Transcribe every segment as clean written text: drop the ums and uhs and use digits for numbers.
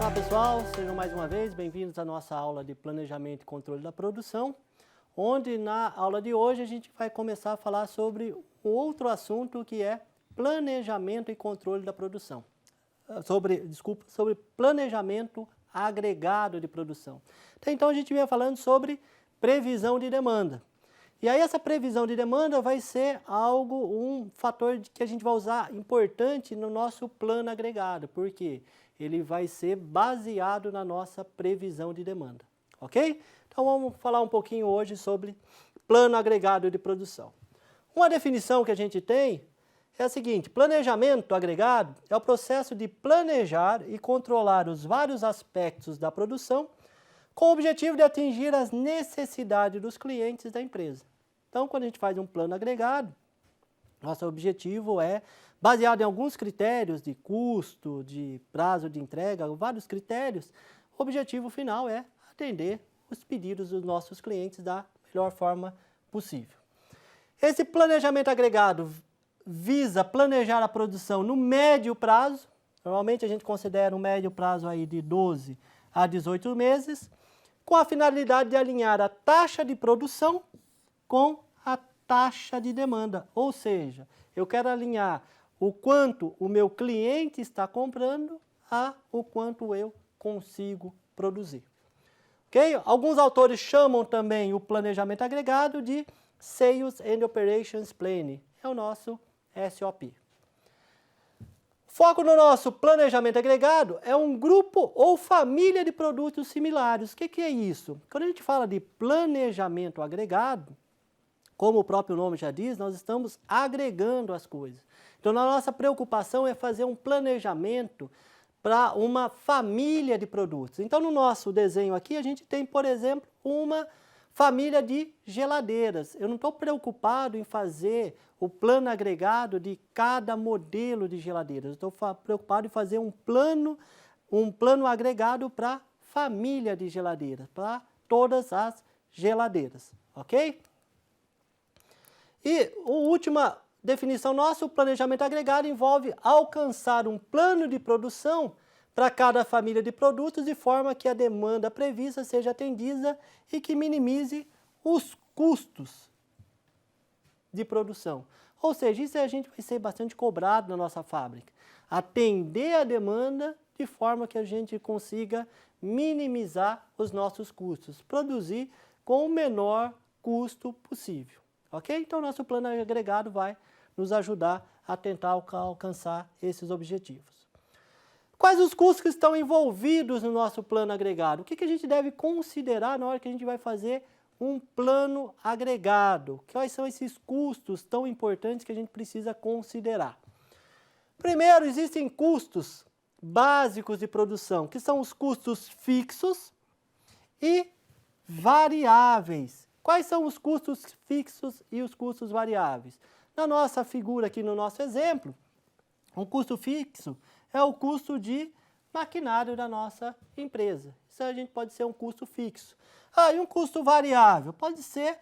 Olá pessoal, sejam mais uma vez bem-vindos à nossa aula de Planejamento e Controle da Produção, onde na aula de hoje a gente vai começar a falar sobre um outro assunto que é Planejamento e Controle da Produção. Sobre planejamento agregado de produção. Até então a gente vinha falando sobre previsão de demanda. E aí essa previsão de demanda vai ser um fator que a gente vai usar importante no nosso plano agregado, porque ele vai ser baseado na nossa previsão de demanda, ok? Então vamos falar um pouquinho hoje sobre plano agregado de produção. Uma definição que a gente tem é a seguinte: planejamento agregado é o processo de planejar e controlar os vários aspectos da produção com o objetivo de atingir as necessidades dos clientes da empresa. Então, quando a gente faz um plano agregado, nosso objetivo é, baseado em alguns critérios de custo, de prazo de entrega, vários critérios, o objetivo final é atender os pedidos dos nossos clientes da melhor forma possível. Esse planejamento agregado visa planejar a produção no médio prazo. Normalmente a gente considera um médio prazo aí de 12 a 18 meses, com a finalidade de alinhar a taxa de produção com a taxa de demanda. Ou seja, eu quero alinhar o quanto o meu cliente está comprando a o quanto eu consigo produzir. Okay? Alguns autores chamam também o planejamento agregado de Sales and Operations Planning. É o nosso SOP. Foco no nosso planejamento agregado é um grupo ou família de produtos similares. O que é isso? Quando a gente fala de planejamento agregado, como o próprio nome já diz, nós estamos agregando as coisas. Então, a nossa preocupação é fazer um planejamento para uma família de produtos. Então, no nosso desenho aqui, a gente tem, por exemplo, uma família de geladeiras. Eu não estou preocupado em fazer o plano agregado de cada modelo de geladeiras. Eu estou preocupado em fazer um plano agregado para a família de geladeiras, para todas as geladeiras, ok? E a última definição nossa, o planejamento agregado envolve alcançar um plano de produção para cada família de produtos de forma que a demanda prevista seja atendida e que minimize os custos de produção. Ou seja, isso a gente vai ser bastante cobrado na nossa fábrica. Atender a demanda de forma que a gente consiga minimizar os nossos custos, produzir com o menor custo possível. Ok? Então, nosso plano agregado vai nos ajudar a tentar alcançar esses objetivos. Quais os custos que estão envolvidos no nosso plano agregado? O que a gente deve considerar na hora que a gente vai fazer um plano agregado? Quais são esses custos tão importantes que a gente precisa considerar? Primeiro, existem custos básicos de produção, que são os custos fixos e variáveis. Quais são os custos fixos e os custos variáveis? Na nossa figura aqui, no nosso exemplo, um custo fixo é o custo de maquinário da nossa empresa. Isso a gente pode ser um custo fixo. E um custo variável pode ser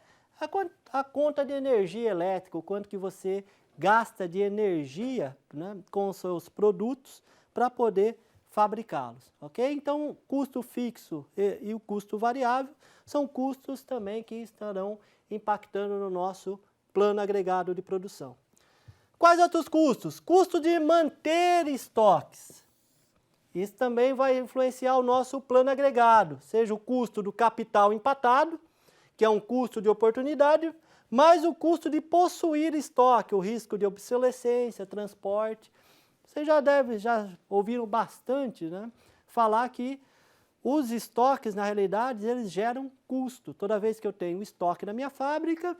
a conta de energia elétrica, o quanto que você gasta de energia, né, com os seus produtos para poder fabricá-los, ok? Então, o custo fixo e o custo variável são custos também que estarão impactando no nosso plano agregado de produção. Quais outros custos? Custo de manter estoques. Isso também vai influenciar o nosso plano agregado, seja o custo do capital empatado, que é um custo de oportunidade, mais o custo de possuir estoque, o risco de obsolescência, transporte. Vocês já ouviram bastante, né, falar que os estoques, na realidade, eles geram custo. Toda vez que eu tenho estoque na minha fábrica,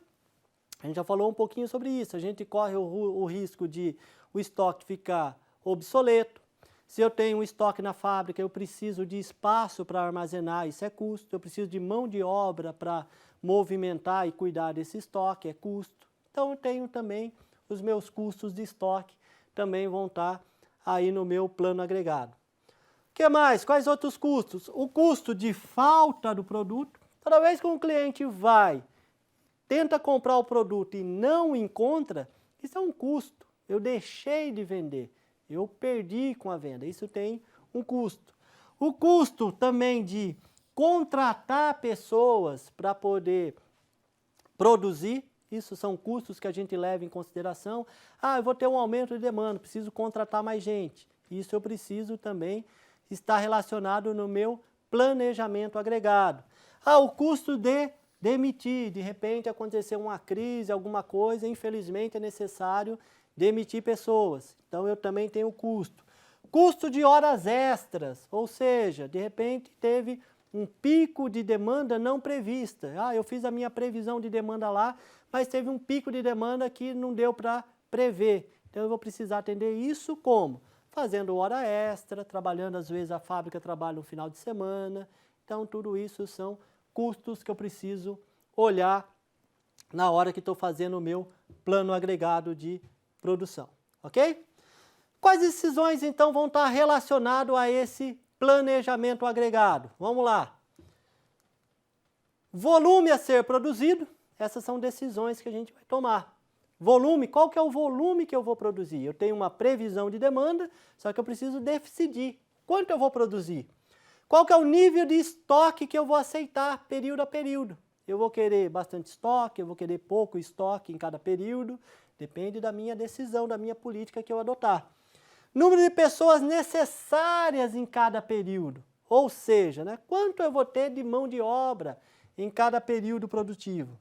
a gente já falou um pouquinho sobre isso, a gente corre o risco de o estoque ficar obsoleto. Se eu tenho um estoque na fábrica, eu preciso de espaço para armazenar, isso é custo. Eu preciso de mão de obra para movimentar e cuidar desse estoque, é custo. Então, eu tenho também os meus custos de estoque, também vão estar aí no meu plano agregado. O que mais? Quais outros custos? O custo de falta do produto. Toda vez que um cliente tenta comprar o produto e não encontra, isso é um custo. Eu deixei de vender, eu perdi com a venda, isso tem um custo. O custo também de contratar pessoas para poder produzir, isso são custos que a gente leva em consideração. Ah, eu vou ter um aumento de demanda, preciso contratar mais gente. Isso eu preciso também estar relacionado no meu planejamento agregado. Ah, o custo de demitir, de repente aconteceu uma crise, alguma coisa, infelizmente é necessário demitir pessoas. Então eu também tenho custo. Custo de horas extras, ou seja, de repente teve um pico de demanda não prevista. Ah, eu fiz a minha previsão de demanda lá, mas teve um pico de demanda que não deu para prever. Então eu vou precisar atender isso como? Fazendo hora extra, trabalhando, às vezes a fábrica trabalha no final de semana. Então tudo isso são custos que eu preciso olhar na hora que estou fazendo o meu plano agregado de produção, ok? Quais decisões então vão estar relacionadas a esse planejamento agregado? Vamos lá. Volume a ser produzido, essas são decisões que a gente vai tomar. Volume, qual que é o volume que eu vou produzir? Eu tenho uma previsão de demanda, só que eu preciso decidir quanto eu vou produzir. Qual que é o nível de estoque que eu vou aceitar período a período? Eu vou querer bastante estoque, eu vou querer pouco estoque em cada período, depende da minha decisão, da minha política que eu adotar. Número de pessoas necessárias em cada período, ou seja, né, quanto eu vou ter de mão de obra em cada período produtivo.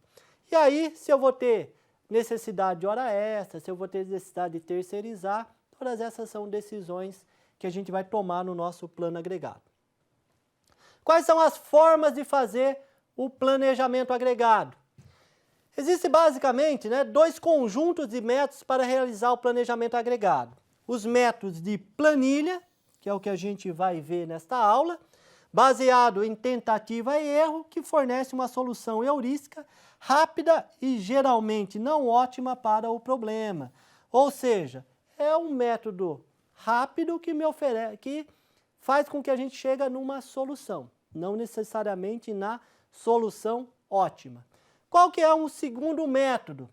E aí, se eu vou ter necessidade de hora extra, se eu vou ter necessidade de terceirizar, todas essas são decisões que a gente vai tomar no nosso plano agregado. Quais são as formas de fazer o planejamento agregado? Existem basicamente, né, dois conjuntos de métodos para realizar o planejamento agregado. Os métodos de planilha, que é o que a gente vai ver nesta aula, baseado em tentativa e erro, que fornece uma solução heurística rápida e geralmente não ótima para o problema. Ou seja, é um método rápido que me oferece, que faz com que a gente chegue numa solução, não necessariamente na solução ótima. Qual que é um segundo método?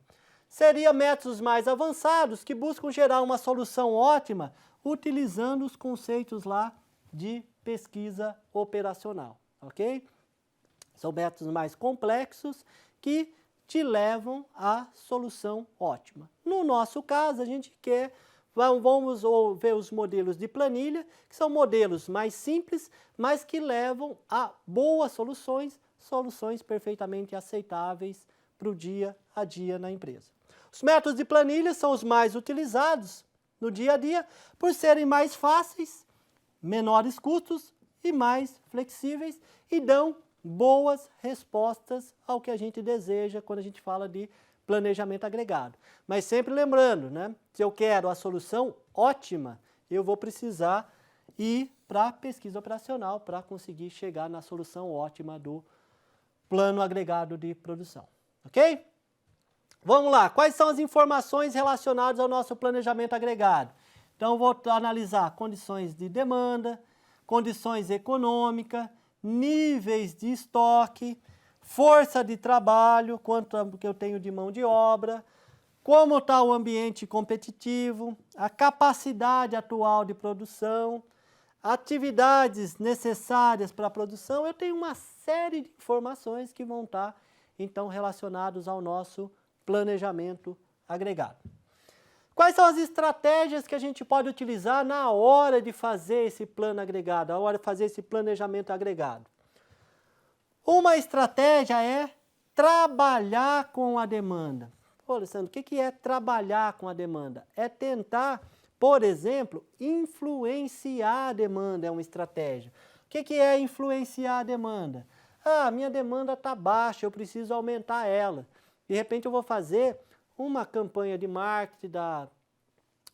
Seria métodos mais avançados que buscam gerar uma solução ótima utilizando os conceitos lá de pesquisa operacional, ok? São métodos mais complexos que te levam à solução ótima. No nosso caso, a gente quer, vamos ver os modelos de planilha, que são modelos mais simples, mas que levam a boas soluções, soluções perfeitamente aceitáveis para o dia a dia na empresa. Os métodos de planilha são os mais utilizados no dia a dia por serem mais fáceis, menores custos e mais flexíveis e dão boas respostas ao que a gente deseja quando a gente fala de planejamento agregado. Mas sempre lembrando, né, se eu quero a solução ótima, eu vou precisar ir para a pesquisa operacional para conseguir chegar na solução ótima do plano agregado de produção. Ok? Vamos lá, quais são as informações relacionadas ao nosso planejamento agregado? Então, eu vou analisar condições de demanda, condições econômicas, níveis de estoque, força de trabalho, quanto que eu tenho de mão de obra, como está o ambiente competitivo, a capacidade atual de produção, atividades necessárias para a produção. Eu tenho uma série de informações que vão estar, então, relacionadas ao nosso planejamento agregado. Quais são as estratégias que a gente pode utilizar na hora de fazer esse plano agregado, na hora de fazer esse planejamento agregado? Uma estratégia é trabalhar com a demanda. Pô, Alessandro, o que é trabalhar com a demanda? É tentar, por exemplo, influenciar a demanda, é uma estratégia. O que é influenciar a demanda? Ah, minha demanda está baixa, eu preciso aumentar ela. De repente eu vou fazer uma campanha de marketing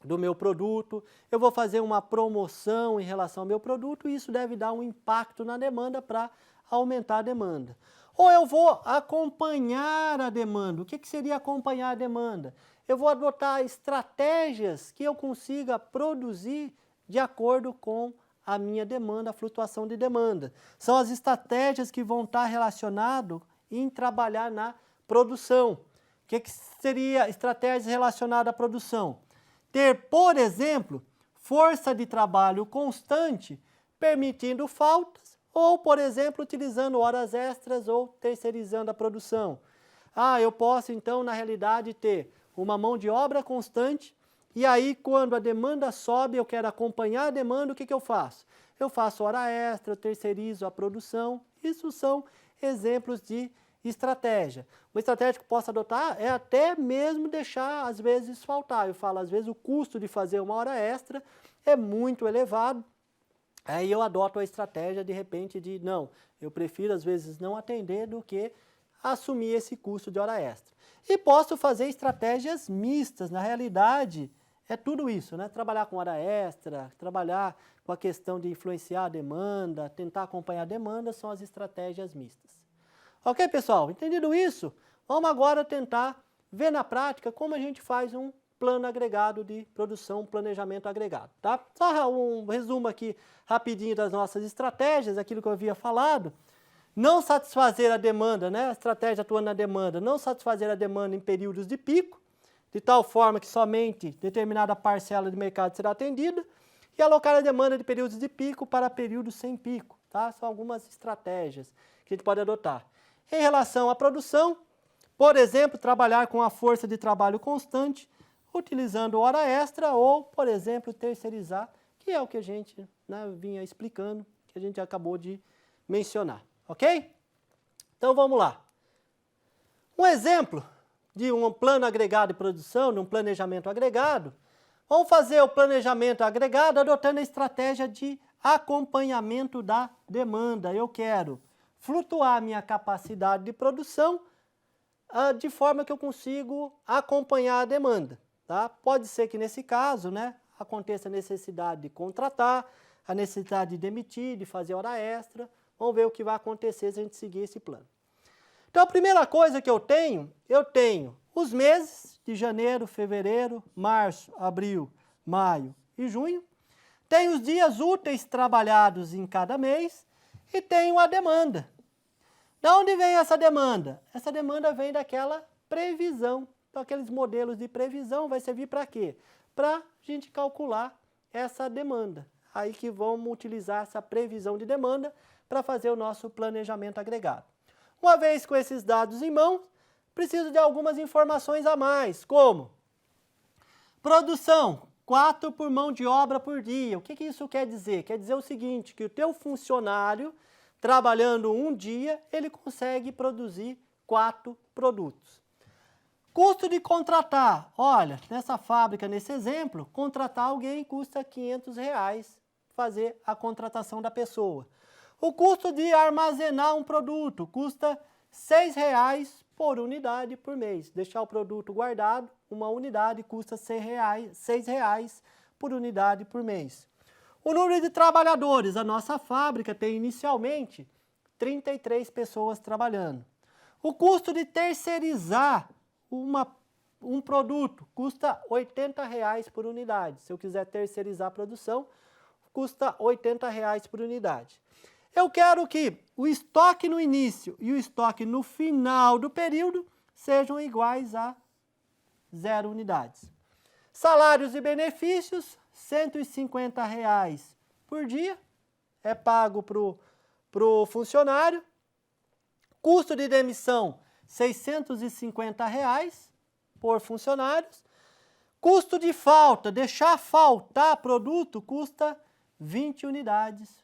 do meu produto, eu vou fazer uma promoção em relação ao meu produto e isso deve dar um impacto na demanda para aumentar a demanda. Ou eu vou acompanhar a demanda. O que seria acompanhar a demanda? Eu vou adotar estratégias que eu consiga produzir de acordo com a minha demanda, a flutuação de demanda. São as estratégias que vão estar relacionadas em trabalhar na produção. O que seria estratégias relacionadas à produção? Ter, por exemplo, força de trabalho constante permitindo faltas, ou, por exemplo, utilizando horas extras ou terceirizando a produção. Eu posso, então, na realidade, ter uma mão de obra constante, e aí, quando a demanda sobe, eu quero acompanhar a demanda, o que eu faço? Eu faço hora extra, eu terceirizo a produção. Isso são exemplos de estratégia. Uma estratégia que eu posso adotar é até mesmo deixar, às vezes, faltar. Eu falo, às vezes, o custo de fazer uma hora extra é muito elevado. Aí eu adoto a estratégia, de repente, de não, eu prefiro, às vezes, não atender do que assumir esse custo de hora extra. E posso fazer estratégias mistas. Na realidade, é tudo isso, né? Trabalhar com hora extra, trabalhar com a questão de influenciar a demanda, tentar acompanhar a demanda, são as estratégias mistas. Ok, pessoal? Entendido isso? Vamos agora tentar ver na prática como a gente faz um plano agregado de produção, um planejamento agregado, tá? Só um resumo aqui rapidinho das nossas estratégias, aquilo que eu havia falado. Não satisfazer a demanda, né? A estratégia atuando na demanda, não satisfazer a demanda em períodos de pico, de tal forma que somente determinada parcela de mercado será atendida, e alocar a demanda de períodos de pico para períodos sem pico, tá? São algumas estratégias que a gente pode adotar. Em relação à produção, por exemplo, trabalhar com a força de trabalho constante, utilizando hora extra ou, por exemplo, terceirizar, que é o que a gente, né, vinha explicando, que a gente acabou de mencionar, ok? Então vamos lá. Um exemplo de um plano agregado de produção, de um planejamento agregado, vamos fazer o planejamento agregado adotando a estratégia de acompanhamento da demanda. Eu quero flutuar minha capacidade de produção de forma que eu consigo acompanhar a demanda. Tá? Pode ser que nesse caso, né, aconteça a necessidade de contratar, a necessidade de demitir, de fazer hora extra. Vamos ver o que vai acontecer se a gente seguir esse plano. Então, a primeira coisa que eu tenho os meses de janeiro, fevereiro, março, abril, maio e junho. Tenho os dias úteis trabalhados em cada mês e tenho a demanda. De onde vem essa demanda? Essa demanda vem daquela previsão. Então, aqueles modelos de previsão vai servir para quê? Para a gente calcular essa demanda. Aí que vamos utilizar essa previsão de demanda para fazer o nosso planejamento agregado. Uma vez com esses dados em mãos, preciso de algumas informações a mais, como produção, 4 por mão de obra por dia. O que isso quer dizer? Quer dizer o seguinte, que o teu funcionário, trabalhando um dia, ele consegue produzir 4 produtos. Custo de contratar. Olha, nessa fábrica, nesse exemplo, contratar alguém custa R$500 fazer a contratação da pessoa. O custo de armazenar um produto custa R$6 por unidade por mês. Deixar o produto guardado, uma unidade custa R$6 por unidade por mês. O número de trabalhadores. A nossa fábrica tem inicialmente 33 pessoas trabalhando. O custo de terceirizar um produto custa R$80 por unidade. Se eu quiser terceirizar a produção, custa R$80 por unidade. Eu quero que o estoque no início e o estoque no final do período sejam iguais a 0 unidades. Salários e benefícios, R$150 por dia, é pago para o funcionário. Custo de demissão, R$650 por funcionários. Custo de falta, deixar faltar produto, custa 20 unidades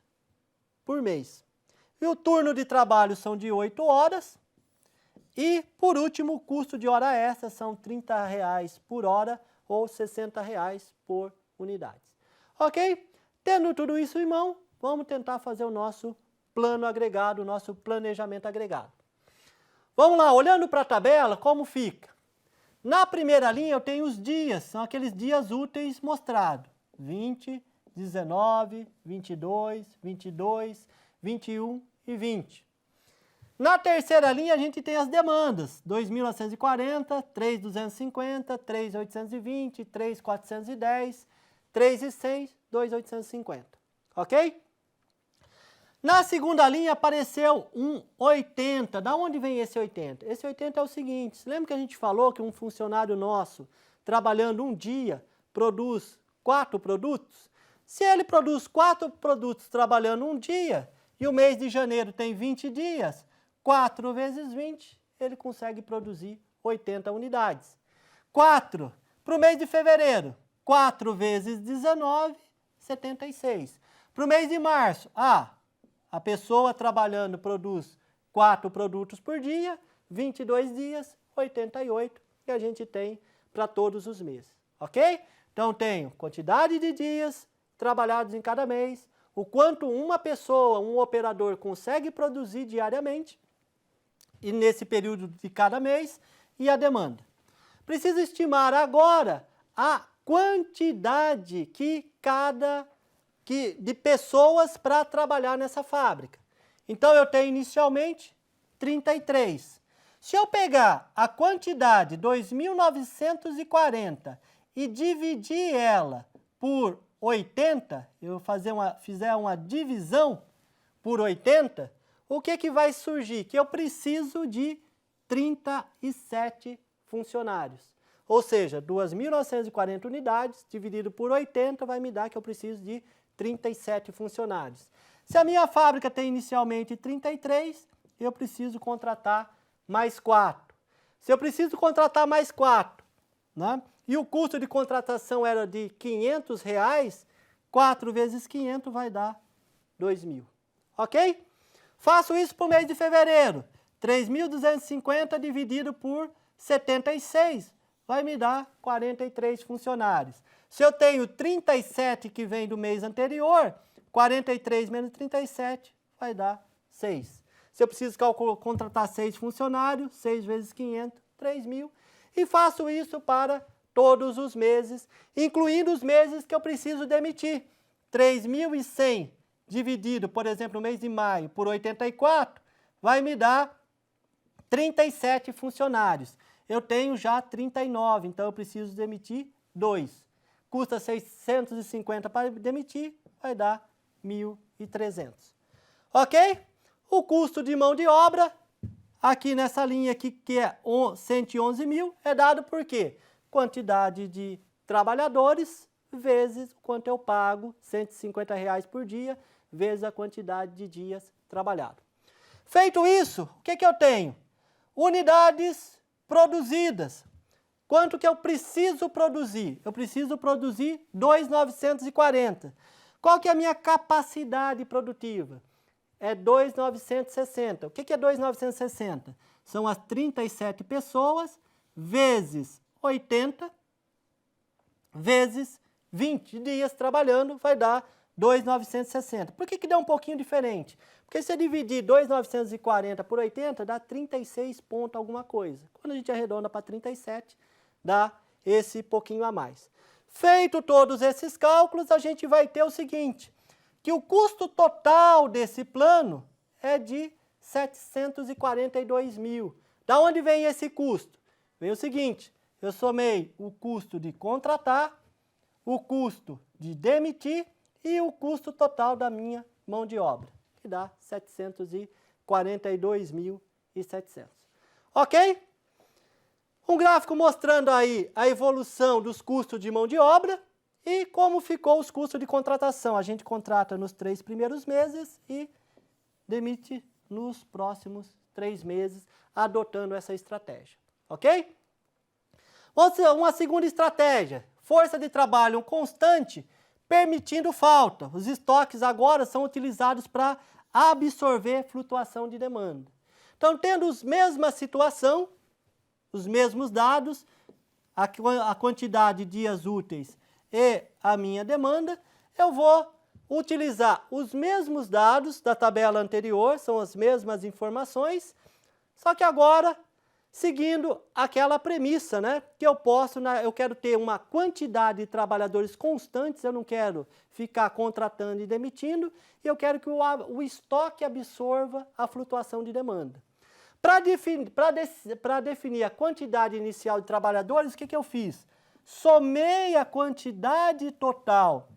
por mês. E o turno de trabalho são de 8 horas. E, por último, o custo de hora extra são R$30 por hora ou R$60 por unidade. Ok? Tendo tudo isso em mão, vamos tentar fazer o nosso plano agregado, o nosso planejamento agregado. Vamos lá, olhando para a tabela, como fica? Na primeira linha eu tenho os dias, são aqueles dias úteis mostrados. 20, 19, 22, 22, 21 e 20. Na terceira linha a gente tem as demandas. 2.940, 3.250, 3.820, 3.410, 3.100, 2.850. Ok? Na segunda linha apareceu um 80. Da onde vem esse 80? Esse 80 é o seguinte, lembra que a gente falou que um funcionário nosso, trabalhando um dia, produz 4 produtos? Se ele produz 4 produtos trabalhando um dia, e o mês de janeiro tem 20 dias, 4 vezes 20, ele consegue produzir 80 unidades. 4, para o mês de fevereiro, 4 vezes 19, 76. Para o mês de março, a pessoa trabalhando produz 4 produtos por dia, 22 dias, 88, que a gente tem para todos os meses, ok? Então, tenho quantidade de dias trabalhados em cada mês, o quanto uma pessoa, um operador, consegue produzir diariamente, e nesse período de cada mês, e a demanda. Preciso estimar agora a quantidade de pessoas para trabalhar nessa fábrica. Então, eu tenho inicialmente 33. Se eu pegar a quantidade 2.940 e dividir ela por 80, eu fizer uma divisão por 80, o que vai surgir? Que eu preciso de 37 funcionários. Ou seja, 2.940 unidades dividido por 80 vai me dar que eu preciso de 37 funcionários. Se a minha fábrica tem inicialmente 33, eu preciso contratar mais 4. Se eu preciso contratar mais 4, né, e o custo de contratação era de R$500, 4 vezes 500 vai dar 2.000. Ok? Faço isso para o mês de fevereiro. 3.250 dividido por 76 vai me dar 43 funcionários. Se eu tenho 37 que vem do mês anterior, 43 menos 37 vai dar 6. Se eu preciso contratar 6 funcionários, 6 vezes 500, 3.000. E faço isso para todos os meses, incluindo os meses que eu preciso demitir. 3.100 dividido, por exemplo, no mês de maio, por 84, vai me dar 37 funcionários. Eu tenho já 39, então eu preciso demitir 2. Custa 650 para demitir, vai dar 1.300. Ok? O custo de mão de obra, aqui nessa linha aqui, que é 111 mil, é dado por quê? Quantidade de trabalhadores vezes quanto eu pago, R$150 por dia, vezes a quantidade de dias trabalhados. Feito isso, o que eu tenho? Unidades produzidas. Quanto que eu preciso produzir? Eu preciso produzir 2.940. Qual que é a minha capacidade produtiva? É 2.960. O que é 2.960? São as 37 pessoas vezes 80 vezes 20 dias trabalhando vai dar 2.960. Por que dá um pouquinho diferente? Porque se eu dividir 2.940 por 80, dá 36 ponto alguma coisa. Quando a gente arredonda para 37, dá esse pouquinho a mais. Feito todos esses cálculos, a gente vai ter o seguinte, que o custo total desse plano é de 742 mil. Da onde vem esse custo? Vem o seguinte, eu somei o custo de contratar, o custo de demitir e o custo total da minha mão de obra, que dá 742.700. Ok? Um gráfico mostrando aí a evolução dos custos de mão de obra e como ficou os custos de contratação. A gente contrata nos 3 primeiros meses e demite nos próximos 3 meses, adotando essa estratégia. Ok? Uma segunda estratégia, força de trabalho constante, permitindo falta. Os estoques agora são utilizados para absorver flutuação de demanda. Então, tendo a mesma situação, os mesmos dados, a quantidade de dias úteis e a minha demanda, eu vou utilizar os mesmos dados da tabela anterior, são as mesmas informações, só que agora seguindo aquela premissa, né, que eu quero ter uma quantidade de trabalhadores constantes, eu não quero ficar contratando e demitindo, e eu quero que o estoque absorva a flutuação de demanda. Para definir a quantidade inicial de trabalhadores, o que eu fiz? Somei a quantidade total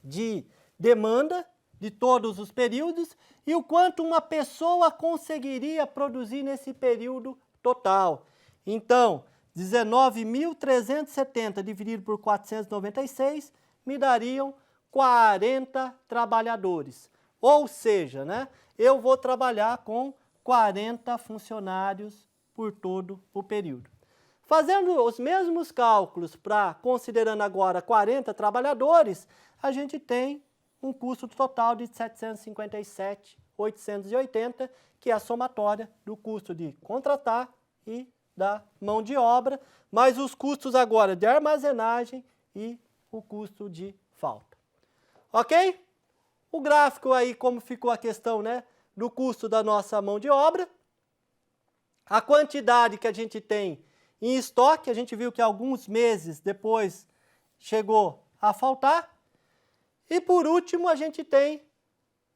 de demanda de todos os períodos e o quanto uma pessoa conseguiria produzir nesse período total. Então, 19.370 dividido por 496 me dariam 40 trabalhadores. Ou seja, né, eu vou trabalhar com 40 funcionários por todo o período. Fazendo os mesmos cálculos considerando agora 40 trabalhadores, a gente tem um custo total de R$ 757.880, que é a somatória do custo de contratar e da mão de obra, mais os custos agora de armazenagem e o custo de falta. Ok? O gráfico aí, como ficou a questão, né, do custo da nossa mão de obra, a quantidade que a gente tem em estoque, a gente viu que alguns meses depois chegou a faltar. E por último, a gente tem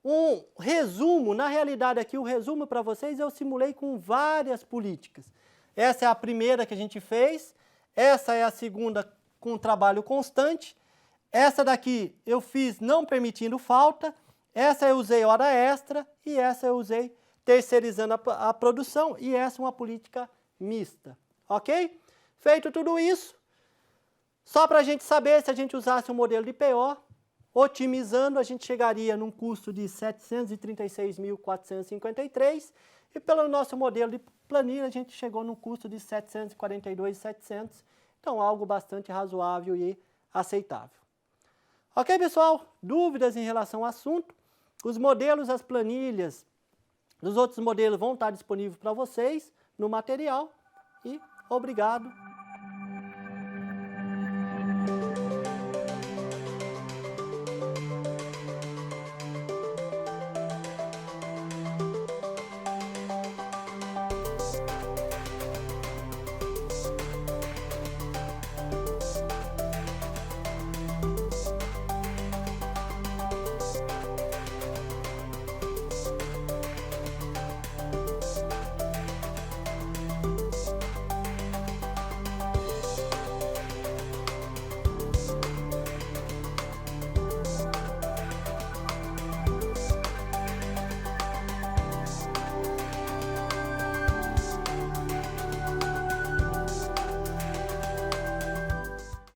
um resumo, na realidade aqui o resumo para vocês eu simulei com várias políticas. Essa é a primeira que a gente fez, essa é a segunda com trabalho constante, essa daqui eu fiz não permitindo falta, essa eu usei hora extra e essa eu usei terceirizando a produção e essa é uma política mista. Ok? Feito tudo isso, só para a gente saber se a gente usasse o modelo de PO, otimizando, a gente chegaria num custo de R$ 736.453 e pelo nosso modelo de planilha a gente chegou num custo de R$ 742.700, então algo bastante razoável e aceitável. Ok, pessoal? Dúvidas em relação ao assunto? Os modelos, as planilhas dos outros modelos vão estar disponíveis para vocês no material e obrigado